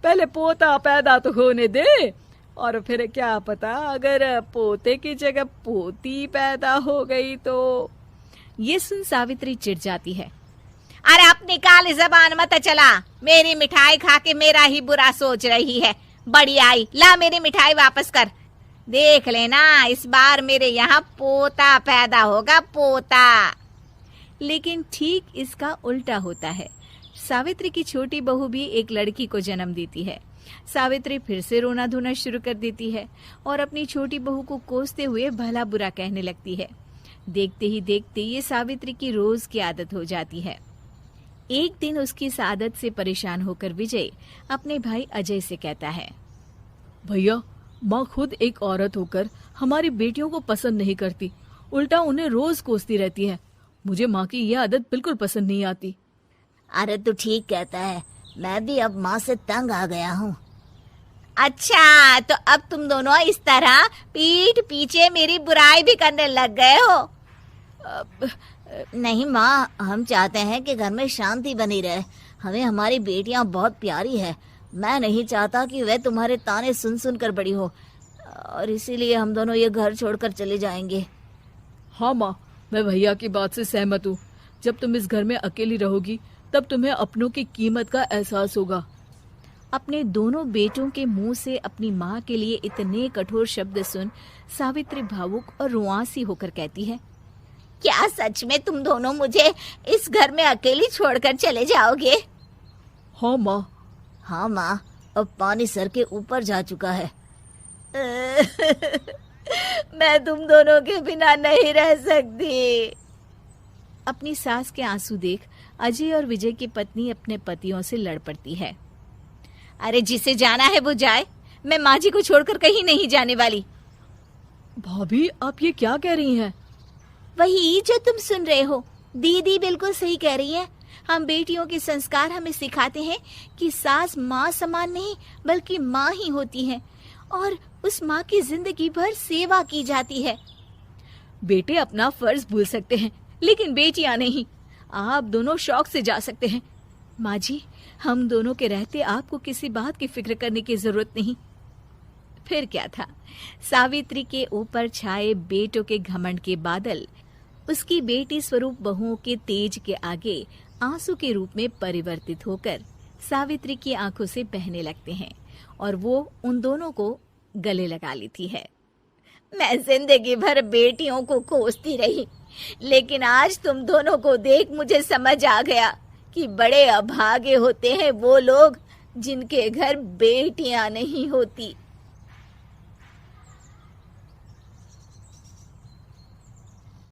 पहले पोता पैदा तो होने दे, और फिर क्या पता अगर पोते की जगह पोती पैदा हो गई तो। ये सुन सावित्री चिढ़ जाती है। अरे अपनी काली जबान मत चला, मेरी मिठाई खा के मेरा ही बुरा सोच रही है। बड़ी आई, ला मेरी मिठाई वापस कर। देख लेना इस बार मेरे यहाँ पोता पैदा होगा, पोता। लेकिन ठीक इसका उल्टा होता है। सावित्री की छोटी बहू भी एक लड़की को जन्म देती है। सावित्री फिर से रोना धोना शुरू कर देती है और अपनी छोटी बहू को कोसते हुए भला बुरा कहने लगती है। देखते ही देखते ये सावित्री की रोज की आदत हो जाती है। एक दिन उसकी इस आदत से परेशान होकर विजय अपने भाई अजय से कहता है, भैया, माँ खुद एक औरत होकर हमारी बेटियों को पसंद नहीं करती, उल्टा उन्हें रोज कोसती रहती है। मुझे माँ की यह आदत बिल्कुल पसंद नहीं आती। अरे तू ठीक कहता है, मैं भी अब माँ से तंग आ गया हूँ। अच्छा, तो अब तुम दोनों इस तरह पीठ पीछे मेरी बुराई भी करने लग गए हो? नहीं माँ, हम चाहते हैं कि घर में शांति बनी रहे। हमें हमारी बेटियाँ बहुत प्यारी है। मैं नहीं चाहता कि वह तुम्हारे ताने सुन सुन कर बड़ी हो, और इसीलिए हम दोनों ये घर छोड़कर चले जाएंगे। हाँ माँ, मैं भैया की बात से सहमत हूँ। जब तुम इस घर में अकेली रहोगी तब तुम्हें अपनों की कीमत का एहसास होगा। अपने दोनों बेटों के मुंह से अपनी माँ के लिए इतने कठोर शब्द सुन सावित्री भावुक और रुआंसी होकर कहती है, क्या सच में तुम दोनों मुझे इस घर में अकेली छोड़कर चले जाओगे? हाँ माँ। हाँ माँ, अब पानी सर के ऊपर जा चुका है। मैं तुम दोनों के बिना नहीं रह सकती। अपनी सास के आंसू देख अजय और विजय की पत्नी अपने पतियों से लड़ पड़ती है। अरे जिसे जाना है वो जाए, मैं माँ जी को छोड़कर कहीं नहीं जाने वाली। भाभी, आप ये क्या कह रही हैं? वही जो तुम सुन रहे हो, दीदी बिल्कुल सही कह रही है। हम बेटियों के संस्कार हमें सिखाते हैं कि सास माँ समान नहीं बल्कि माँ ही होती है, और उस माँ की जिंदगी भर सेवा की जाती है। बेटे अपना फर्ज भूल सकते हैं, लेकिन बेटियां नहीं। आप दोनों शौक से जा सकते हैं। माँ जी, हम दोनों के रहते आपको किसी बात की फिक्र करने की जरूरत नहीं। फिर क्या था, सावित्री के ऊपर छाए बेटों के घमंड के बादल उसकी बेटी स्वरूप बहुओं के तेज के आगे आंसू के रूप में परिवर्तित होकर सावित्री की आंखों से बहने लगते हैं और वो उन दोनों को गले लगा लेती है। मैं जिंदगी भर बेटियों को कोसती रही, लेकिन आज तुम दोनों को देख मुझे समझ आ गया कि बड़े अभागे होते हैं वो लोग जिनके घर बेटियां नहीं होती।